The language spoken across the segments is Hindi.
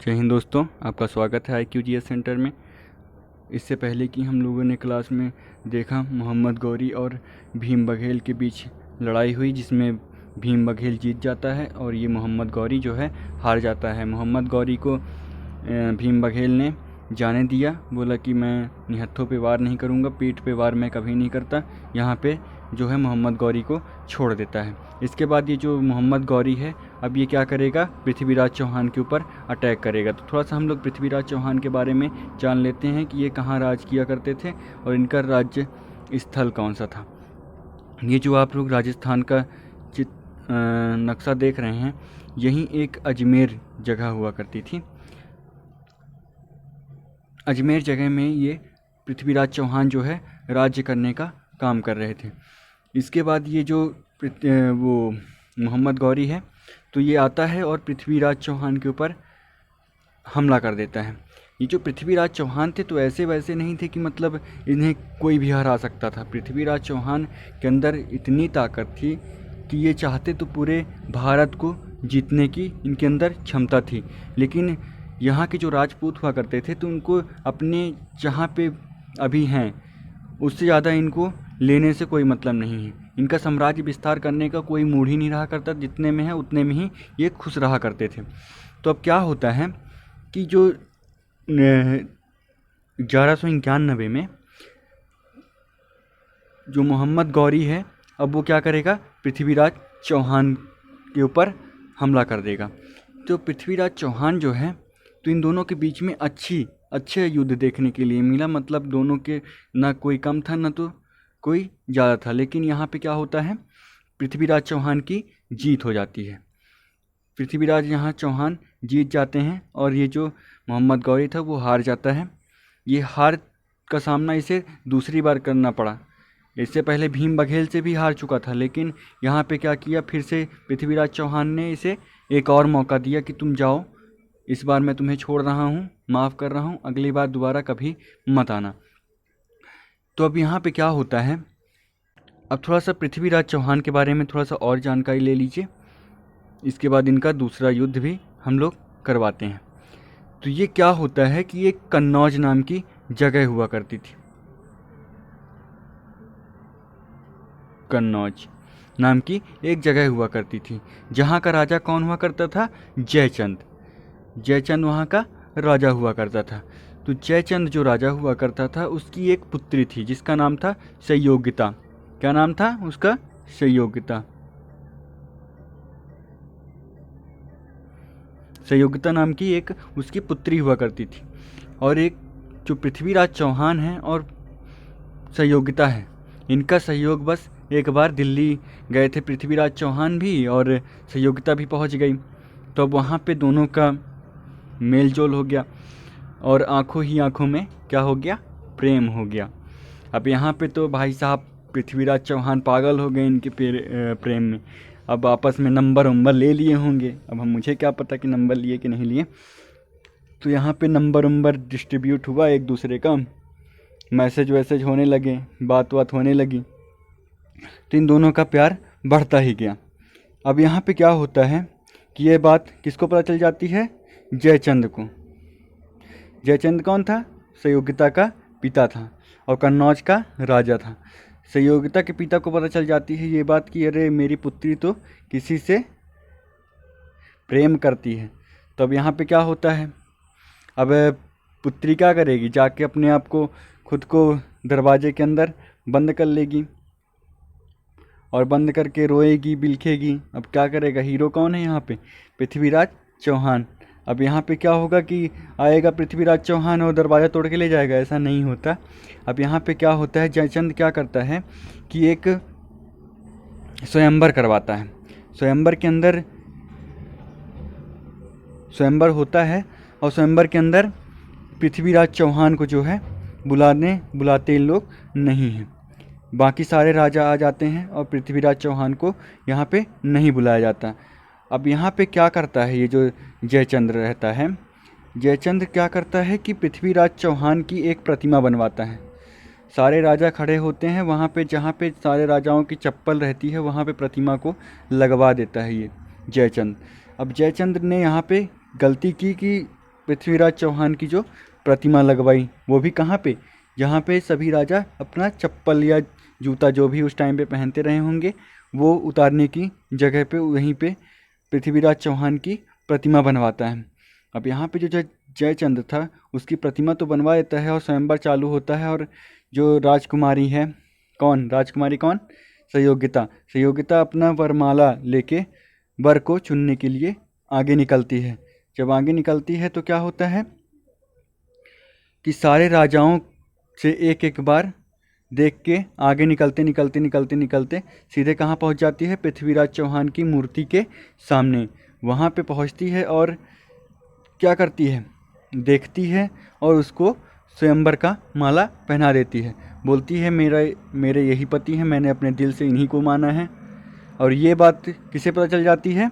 जय हिंद दोस्तों, आपका स्वागत है IQGS सेंटर में। इससे पहले कि हम लोगों ने क्लास में देखा मोहम्मद गौरी और भीम बघेल के बीच लड़ाई हुई, जिसमें भीम बघेल जीत जाता है और ये मोहम्मद गौरी जो है हार जाता है। मोहम्मद गौरी को भीम बघेल ने जाने दिया, बोला कि मैं निहत्थों पे वार नहीं करूँगा, पीठ पे वार मैं कभी नहीं करता। यहाँ पे जो है मोहम्मद गौरी को छोड़ देता है। इसके बाद ये जो मोहम्मद गौरी है अब ये क्या करेगा, पृथ्वीराज चौहान के ऊपर अटैक करेगा। तो थोड़ा सा हम लोग पृथ्वीराज चौहान के बारे में जान लेते हैं कि ये कहाँ राज किया करते थे और इनका राज्य स्थल कौन सा था। ये जो आप लोग राजस्थान का नक्शा देख रहे हैं, यहीं एक अजमेर जगह हुआ करती थी। अजमेर जगह में ये पृथ्वीराज चौहान जो है राज्य करने का काम कर रहे थे। इसके बाद ये जो वो मोहम्मद गौरी है तो ये आता है और पृथ्वीराज चौहान के ऊपर हमला कर देता है। ये जो पृथ्वीराज चौहान थे तो ऐसे वैसे नहीं थे कि मतलब इन्हें कोई भी हरा सकता था। पृथ्वीराज चौहान के अंदर इतनी ताकत थी कि ये चाहते तो पूरे भारत को जीतने की इनके अंदर क्षमता थी। लेकिन यहाँ के जो राजपूत हुआ करते थे तो उनको अपने जहाँ पे अभी हैं उससे ज़्यादा इनको लेने से कोई मतलब नहीं है। इनका साम्राज्य विस्तार करने का कोई मूड ही नहीं रहा करता, जितने में है उतने में ही ये खुश रहा करते थे। तो अब क्या होता है कि जो 1191 में जो मोहम्मद गौरी है अब वो क्या करेगा, पृथ्वीराज चौहान के ऊपर हमला कर देगा। तो पृथ्वीराज चौहान जो है तो इन दोनों के बीच में अच्छे युद्ध देखने के लिए मिला। मतलब दोनों के ना कोई कम था ना तो कोई ज़्यादा था। लेकिन यहाँ पे क्या होता है, पृथ्वीराज चौहान की जीत हो जाती है। पृथ्वीराज यहाँ चौहान जीत जाते हैं और ये जो मोहम्मद गौरी था वो हार जाता है। ये हार का सामना इसे दूसरी बार करना पड़ा। इससे पहले भीम बघेल से भी हार चुका था, लेकिन यहाँ पे क्या किया, फिर से पृथ्वीराज चौहान ने इसे एक और मौका दिया कि तुम जाओ, इस बार मैं तुम्हें छोड़ रहा हूँ, माफ़ कर रहा हूँ, अगली बार दोबारा कभी मत आना। तो अब यहाँ पे क्या होता है, अब थोड़ा सा पृथ्वीराज चौहान के बारे में थोड़ा सा और जानकारी ले लीजिए। इसके बाद इनका दूसरा युद्ध भी हम लोग करवाते हैं। तो ये क्या होता है कि ये कन्नौज नाम की जगह हुआ करती थी। कन्नौज नाम की एक जगह हुआ करती थी, जहाँ का राजा कौन हुआ करता था, जयचंद। जयचंद वहाँ का राजा हुआ करता था। तो जयचंद जो राजा हुआ करता था उसकी एक पुत्री थी जिसका नाम था संयोगिता। क्या नाम था उसका, संयोगिता। संयोगिता नाम की एक उसकी पुत्री हुआ करती थी। और एक जो पृथ्वीराज चौहान है और संयोगिता है, इनका सहयोग बस एक बार दिल्ली गए थे पृथ्वीराज चौहान भी और संयोगिता भी पहुंच गई। तो अब वहाँ पे दोनों का मेल जोल हो गया और आंखों ही आंखों में क्या हो गया, प्रेम हो गया। अब यहाँ पे तो भाई साहब पृथ्वीराज चौहान पागल हो गए इनके प्रेम में। अब आपस में नंबर ले लिए होंगे। अब मुझे क्या पता कि नंबर लिए कि नहीं लिए। तो यहाँ पे नंबर डिस्ट्रीब्यूट हुआ एक दूसरे का, मैसेज वैसेज होने लगे, बात होने लगी। तो इन दोनों का प्यार बढ़ता ही गया। अब यहाँ पे क्या होता है कि ये बात किसको पता चल जाती है, जयचंद को। जयचंद कौन था, संयोगिता का पिता था और कन्नौज का राजा था। संयोगिता के पिता को पता चल जाती है ये बात कि अरे मेरी पुत्री तो किसी से प्रेम करती है। तो अब यहाँ पे क्या होता है, अब पुत्री क्या करेगी, जाके अपने आप को खुद को दरवाजे के अंदर बंद कर लेगी और बंद करके रोएगी, बिलखेगी। अब क्या करेगा, हीरो कौन है यहाँ पे, पृथ्वीराज चौहान। अब यहाँ पे क्या होगा कि आएगा पृथ्वीराज चौहान और दरवाज़ा तोड़ के ले जाएगा, ऐसा नहीं होता। अब यहाँ पे क्या होता है, जयचंद क्या करता है कि एक स्वयंवर करवाता है। स्वयंवर के अंदर स्वयंवर होता है और स्वयंवर के अंदर पृथ्वीराज चौहान को जो है बुलाते इन लोग नहीं हैं। बाकी सारे राजा आ जाते हैं और पृथ्वीराज चौहान को यहाँ पे नहीं बुलाया जाता। अब यहाँ पे क्या करता है ये जो जयचंद रहता है, जयचंद क्या करता है कि पृथ्वीराज चौहान की एक प्रतिमा बनवाता है। सारे राजा खड़े होते हैं वहाँ पे, जहाँ पे सारे राजाओं की चप्पल रहती है वहाँ पे प्रतिमा को लगवा देता है ये जयचंद। अब जयचंद ने यहाँ पे गलती की कि पृथ्वीराज चौहान की जो प्रतिमा लगवाई, वो भी कहाँ पे, जहाँ पे सभी राजा अपना चप्पल या जूता जो भी उस टाइम पे पहनते रहे होंगे वो उतारने की जगह पे वहीं पे पृथ्वीराज चौहान की प्रतिमा बनवाता है। अब यहाँ पे जो जयचंद्र था उसकी प्रतिमा तो बनवा देता है और स्वयंवर चालू होता है, और जो राजकुमारी है, कौन राजकुमारी, कौन, सहयोगिता, सहयोगिता अपना वरमाला लेके वर को चुनने के लिए आगे निकलती है। जब आगे निकलती है तो क्या होता है कि सारे राजाओं से एक एक बार देख के आगे निकलते निकलते निकलते निकलते सीधे कहाँ पहुँच जाती है, पृथ्वीराज चौहान की मूर्ति के सामने। वहाँ पे पहुँचती है और क्या करती है, देखती है और उसको स्वयंवर का माला पहना देती है। बोलती है मेरे यही पति हैं, मैंने अपने दिल से इन्हीं को माना है। और ये बात किसे पता चल जाती है,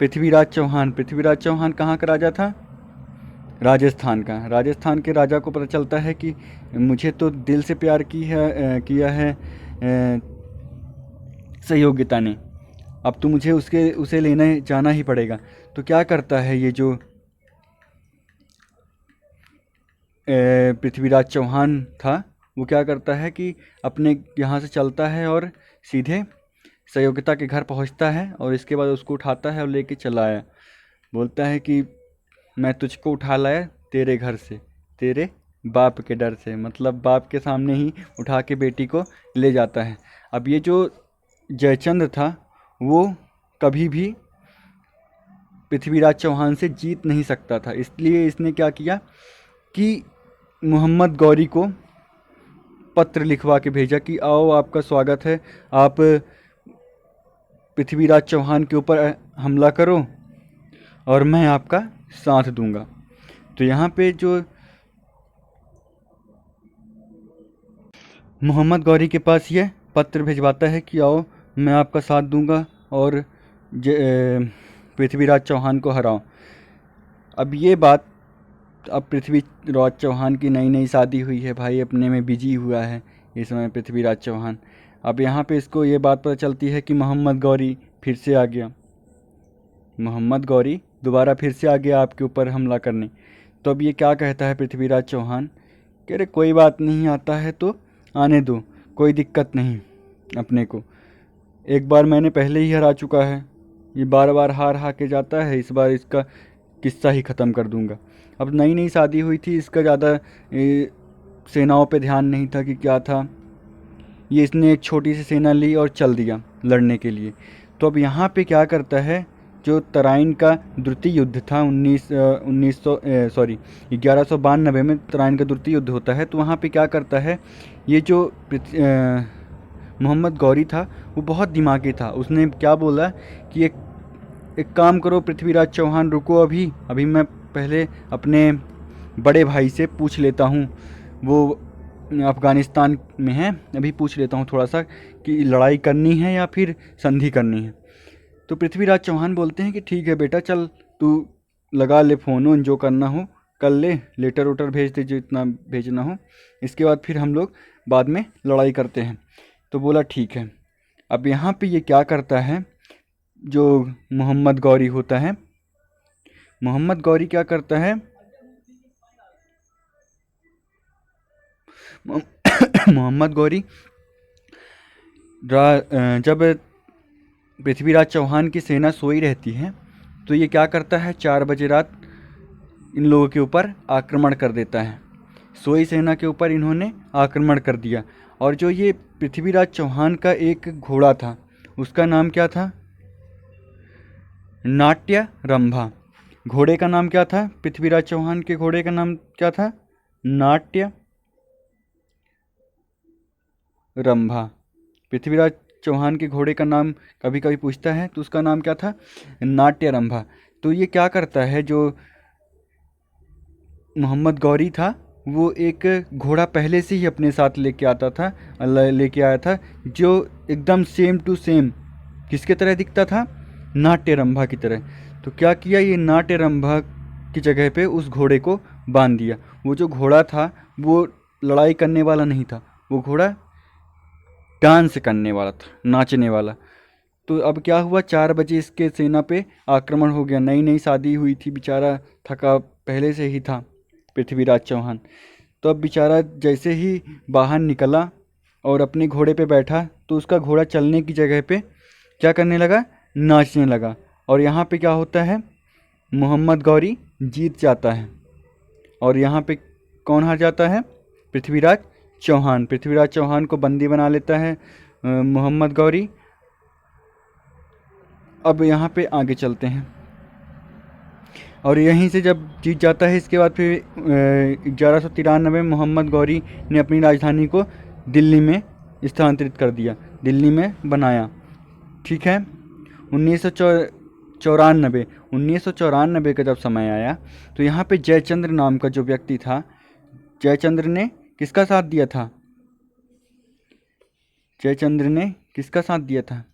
पृथ्वीराज चौहान। पृथ्वीराज चौहान कहाँ का राजा था, राजस्थान का। राजस्थान के राजा को पता चलता है कि मुझे तो दिल से प्यार किया है सहयोगिता ने, अब तो मुझे उसे लेने जाना ही पड़ेगा। तो क्या करता है ये जो पृथ्वीराज चौहान था, वो क्या करता है कि अपने यहाँ से चलता है और सीधे सहयोगिता के घर पहुँचता है और इसके बाद उसको उठाता है और लेके चला आया। बोलता है कि मैं तुझको उठा लाया तेरे घर से, तेरे बाप के डर से, मतलब बाप के सामने ही उठा के बेटी को ले जाता है। अब ये जो जयचंद्र था वो कभी भी पृथ्वीराज चौहान से जीत नहीं सकता था, इसलिए इसने क्या किया कि मोहम्मद गौरी को पत्र लिखवा के भेजा कि आओ आपका स्वागत है, आप पृथ्वीराज चौहान के ऊपर हमला करो और मैं आपका साथ दूंगा। तो यहाँ पे जो मोहम्मद गौरी के पास ये पत्र भिजवाता है कि आओ मैं आपका साथ दूंगा और पृथ्वीराज चौहान को हराओ। अब ये बात, अब पृथ्वीराज चौहान की नई नई शादी हुई है, भाई अपने में बिजी हुआ है इस समय पृथ्वीराज चौहान। अब यहाँ पे इसको ये बात पता चलती है कि मोहम्मद गौरी फिर से आ गया, मोहम्मद गौरी दोबारा फिर से आ गया आपके ऊपर हमला करने। तो अब ये क्या कहता है पृथ्वीराज चौहान कि अरे कोई बात नहीं, आता है तो आने दो, कोई दिक्कत नहीं, अपने को एक बार मैंने पहले ही हरा चुका है, ये बार बार हार के जाता है, इस बार इसका किस्सा ही ख़त्म कर दूंगा। अब नई नई शादी हुई थी, इसका ज़्यादा सेनाओं पे ध्यान नहीं था कि क्या था, ये इसने एक छोटी सी सेना ली और चल दिया लड़ने के लिए। तो अब यहाँ पे क्या करता है, जो तराइन का द्वितीय युद्ध था 1192 में तराइन का द्वितीय युद्ध होता है। तो वहाँ पे क्या करता है, ये जो मोहम्मद गौरी था वो बहुत दिमागी था। उसने क्या बोला कि एक काम करो पृथ्वीराज चौहान, रुको अभी मैं पहले अपने बड़े भाई से पूछ लेता हूँ, वो अफ़गानिस्तान में है, अभी पूछ लेता हूँ थोड़ा सा कि लड़ाई करनी है या फिर संधि करनी है। तो पृथ्वीराज चौहान बोलते हैं कि ठीक है बेटा, चल तू लगा ले फ़ोन, जो करना हो कर ले, लेटर वेटर भेज दे जितना भेजना हो, इसके बाद फिर हम लोग बाद में लड़ाई करते हैं। तो बोला ठीक है। अब यहाँ पे ये क्या करता है, जो मोहम्मद गौरी होता है, मोहम्मद गौरी क्या करता है, मोहम्मद गौरी जब पृथ्वीराज चौहान की सेना सोई रहती है तो ये क्या करता है, 4 बजे रात इन लोगों के ऊपर आक्रमण कर देता है। सोई सेना के ऊपर इन्होंने आक्रमण कर दिया। और जो ये पृथ्वीराज चौहान का एक घोड़ा था उसका नाम क्या था, नाट्य रंभा। घोड़े का नाम क्या था, पृथ्वीराज चौहान के घोड़े का नाम क्या था, नाट्य रंभा। पृथ्वीराज चौहान के घोड़े का नाम कभी कभी पूछता है तो उसका नाम क्या था, नाट्य रंभा। तो ये क्या करता है, जो मोहम्मद गौरी था वो एक घोड़ा पहले से ही अपने साथ लेके आया था जो एकदम सेम टू सेम किसके तरह दिखता था, नाट्य रंभा की तरह। तो क्या किया, ये नाट्य रंभा की जगह पे उस घोड़े को बांध दिया। वो जो घोड़ा था वो लड़ाई करने वाला नहीं था, वो घोड़ा डांस करने वाला था, नाचने वाला। तो अब क्या हुआ, 4 बजे इसके सेना पे आक्रमण हो गया। नई नई शादी हुई थी, बेचारा थका पहले से ही था पृथ्वीराज चौहान। तो अब बेचारा जैसे ही बाहर निकला और अपने घोड़े पे बैठा तो उसका घोड़ा चलने की जगह पे क्या करने लगा, नाचने लगा। और यहाँ पे क्या होता है, मोहम्मद गौरी जीत जाता है। और यहाँ पे कौन हार जाता है, पृथ्वीराज चौहान। पृथ्वीराज चौहान को बंदी बना लेता है मोहम्मद गौरी। अब यहाँ पे आगे चलते हैं। और यहीं से जब जीत जाता है, इसके बाद फिर 1193 में मोहम्मद गौरी ने अपनी राजधानी को दिल्ली में स्थानांतरित कर दिया, दिल्ली में बनाया। ठीक है। 1994 का जब समय आया तो यहाँ पे जयचंद्र नाम का जो व्यक्ति था, जयचंद्र ने किसका साथ दिया था, जयचंद्र ने किसका साथ दिया था,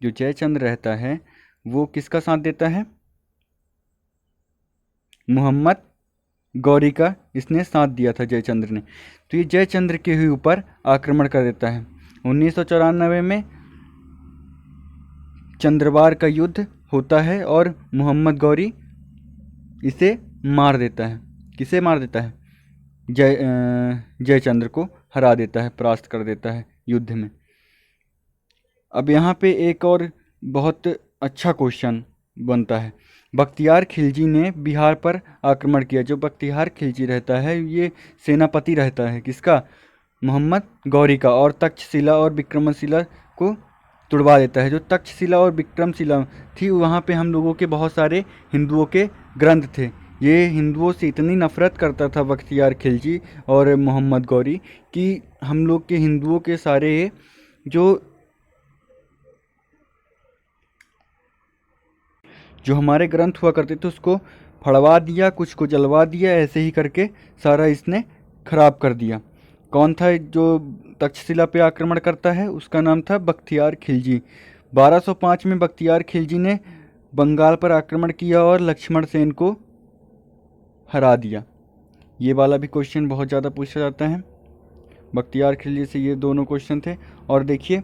जो जयचंद्र रहता है वो किसका साथ देता है, मोहम्मद गौरी का इसने साथ दिया था जयचंद्र ने। तो ये जयचंद्र के ही ऊपर आक्रमण कर देता है। 1994 में चंद्रवार का युद्ध होता है और मोहम्मद गौरी इसे मार देता है। किसे मार देता है, जयचंद्र को हरा देता है, परास्त कर देता है युद्ध में। अब यहाँ पे एक और बहुत अच्छा क्वेश्चन बनता है। बख्तियार खिलजी ने बिहार पर आक्रमण किया। जो बख्तियार खिलजी रहता है ये सेनापति रहता है किसका, मोहम्मद गौरी का, और तक्षशिला और विक्रमशिला को तुड़वा देता है। जो तक्षशिला और विक्रमशिला थी वहाँ पे हम लोगों के बहुत सारे हिंदुओं के ग्रंथ थे। ये हिंदुओं से इतनी नफरत करता था बख्तियार खिलजी और मोहम्मद गौरी कि हम लोग के हिंदुओं के सारे जो हमारे ग्रंथ हुआ करते थे उसको फड़वा दिया, कुछ को जलवा दिया, ऐसे ही करके सारा इसने खराब कर दिया। कौन था जो तक्षशिला पे आक्रमण करता है, उसका नाम था बख्तियार खिलजी। 1205 में बख्तियार खिलजी ने बंगाल पर आक्रमण किया और लक्ष्मण सेन को हरा दिया। ये वाला भी क्वेश्चन बहुत ज़्यादा पूछा जाता है। बख्तियार खिलजी से ये दोनों क्वेश्चन थे। और देखिए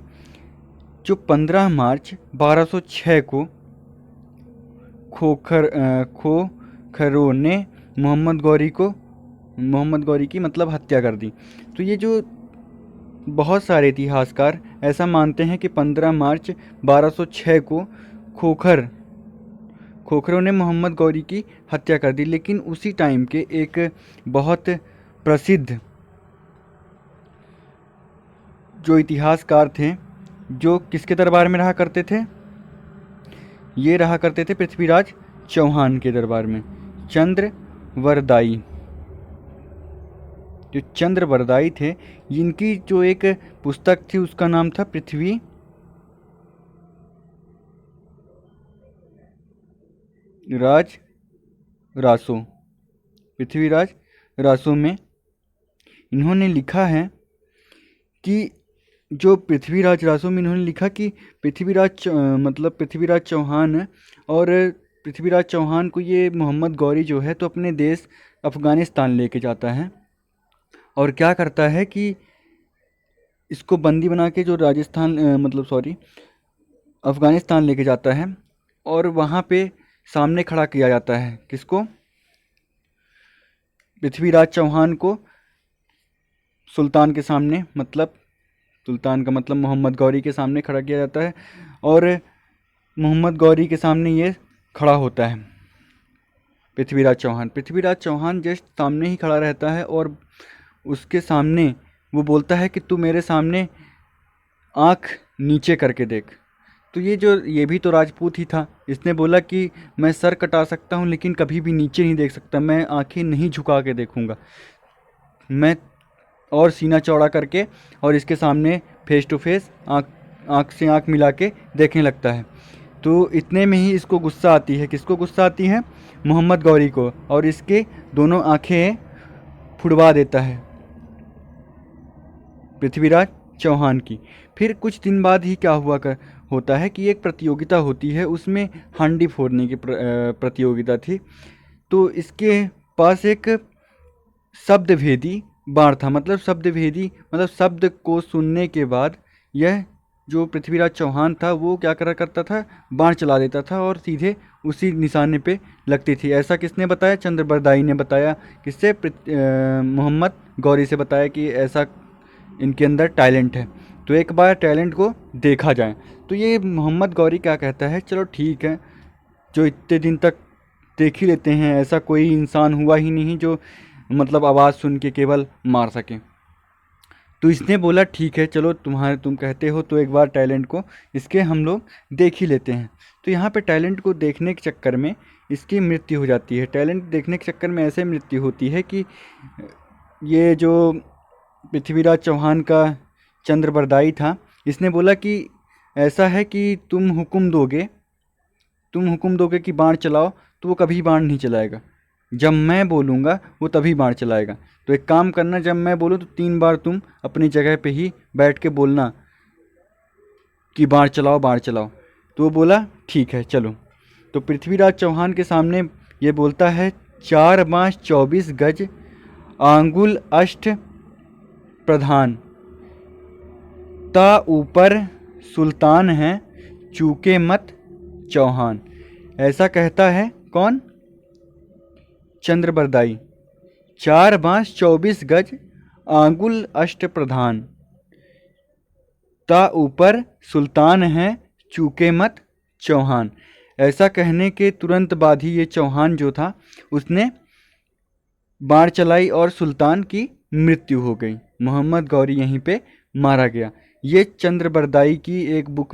जो 15 मार्च 1206 को खोखरों ने मोहम्मद गौरी की मतलब हत्या कर दी। तो ये जो बहुत सारे इतिहासकार ऐसा मानते हैं कि 15 मार्च 1206 को खोखरों ने मोहम्मद गौरी की हत्या कर दी। लेकिन उसी टाइम के एक बहुत प्रसिद्ध जो इतिहासकार थे, जो किसके दरबार में रहा करते थे, ये रहा करते थे पृथ्वीराज चौहान के दरबार में, चंद्रवरदाई। जो चंद्रवरदाई थे, इनकी जो एक पुस्तक थी उसका नाम था पृथ्वीराज रासो। पृथ्वीराज रासो में इन्होंने लिखा है कि जो पृथ्वीराज रासो में इन्होंने लिखा कि पृथ्वीराज चौहान और पृथ्वीराज चौहान को ये मोहम्मद गौरी जो है तो अपने देश अफ़गानिस्तान लेके जाता है और क्या करता है कि इसको बंदी बना के जो अफ़गानिस्तान लेके जाता है और वहाँ पे सामने खड़ा किया जाता है। किसको, पृथ्वीराज चौहान को सुल्तान के सामने, मतलब सुल्तान का मतलब मोहम्मद गौरी के सामने खड़ा किया जाता है और मोहम्मद गौरी के सामने ये खड़ा होता है पृथ्वीराज चौहान जस्ट सामने ही खड़ा रहता है और उसके सामने वो बोलता है कि तू मेरे सामने आँख नीचे करके देख। तो ये भी तो राजपूत ही था। इसने बोला कि मैं सर कटा सकता हूँ लेकिन कभी भी नीचे नहीं देख सकता, मैं आँखें नहीं झुका के देखूँगा, मैं और सीना चौड़ा करके और इसके सामने फेस टू फेस आँख से आँख मिला के देखने लगता है। तो इतने में ही इसको गुस्सा आती है। किसको गुस्सा आती है, मोहम्मद गौरी को, और इसके दोनों आँखें फुड़वा देता है पृथ्वीराज चौहान की। फिर कुछ दिन बाद ही क्या होता है कि एक प्रतियोगिता होती है, उसमें हांडी फोड़ने की प्रतियोगिता थी। तो इसके पास एक शब्दभेदी बाण था, मतलब शब्द को सुनने के बाद यह जो पृथ्वीराज चौहान था वो क्या करा करता था, बाण चला देता था और सीधे उसी निशाने पे लगती थी। ऐसा किसने बताया? चंद्रबरदाई ने बताया। किससे? मोहम्मद गौरी से बताया कि ऐसा इनके अंदर टैलेंट है, तो एक बार टैलेंट को देखा जाए। तो ये मोहम्मद गौरी क्या कहता है, चलो ठीक है, जो इतने दिन तक देख ही लेते हैं, ऐसा कोई इंसान हुआ ही नहीं जो मतलब आवाज़ सुन के केवल मार सके। तो इसने बोला ठीक है, चलो तुम कहते हो तो एक बार टैलेंट को इसके हम लोग देख ही लेते हैं। तो यहाँ पे टैलेंट को देखने के चक्कर में इसकी मृत्यु हो जाती है। टैलेंट देखने के चक्कर में ऐसे मृत्यु होती है कि ये जो पृथ्वीराज चौहान का चंद्रबरदाई था, इसने बोला कि ऐसा है कि तुम हुक्म दोगे कि बाण चलाओ, तो वो कभी बाण नहीं चलाएगा। जब मैं बोलूँगा वो तभी बाण चलाएगा। तो एक काम करना, जब मैं बोलूँ तो 3 बार तुम अपनी जगह पे ही बैठ के बोलना कि बाण चलाओ बाण चलाओ। तो वो बोला ठीक है चलो। तो पृथ्वीराज चौहान के सामने ये बोलता है, 4 बाँस 24 गज, आंगुल अष्ट प्रधान, ता ऊपर सुल्तान है, चूके मत चौहान। ऐसा कहता है कौन? चंद्रबरदाई। 4 बाँस 24 गज, आंगुल अष्ट प्रधान, ता ऊपर सुल्तान है, चूके मत चौहान। ऐसा कहने के तुरंत बाद ही ये चौहान जो था उसने बाण चलाई और सुल्तान की मृत्यु हो गई। मोहम्मद गौरी यहीं पे मारा गया। ये चंद्रबरदाई की एक बुक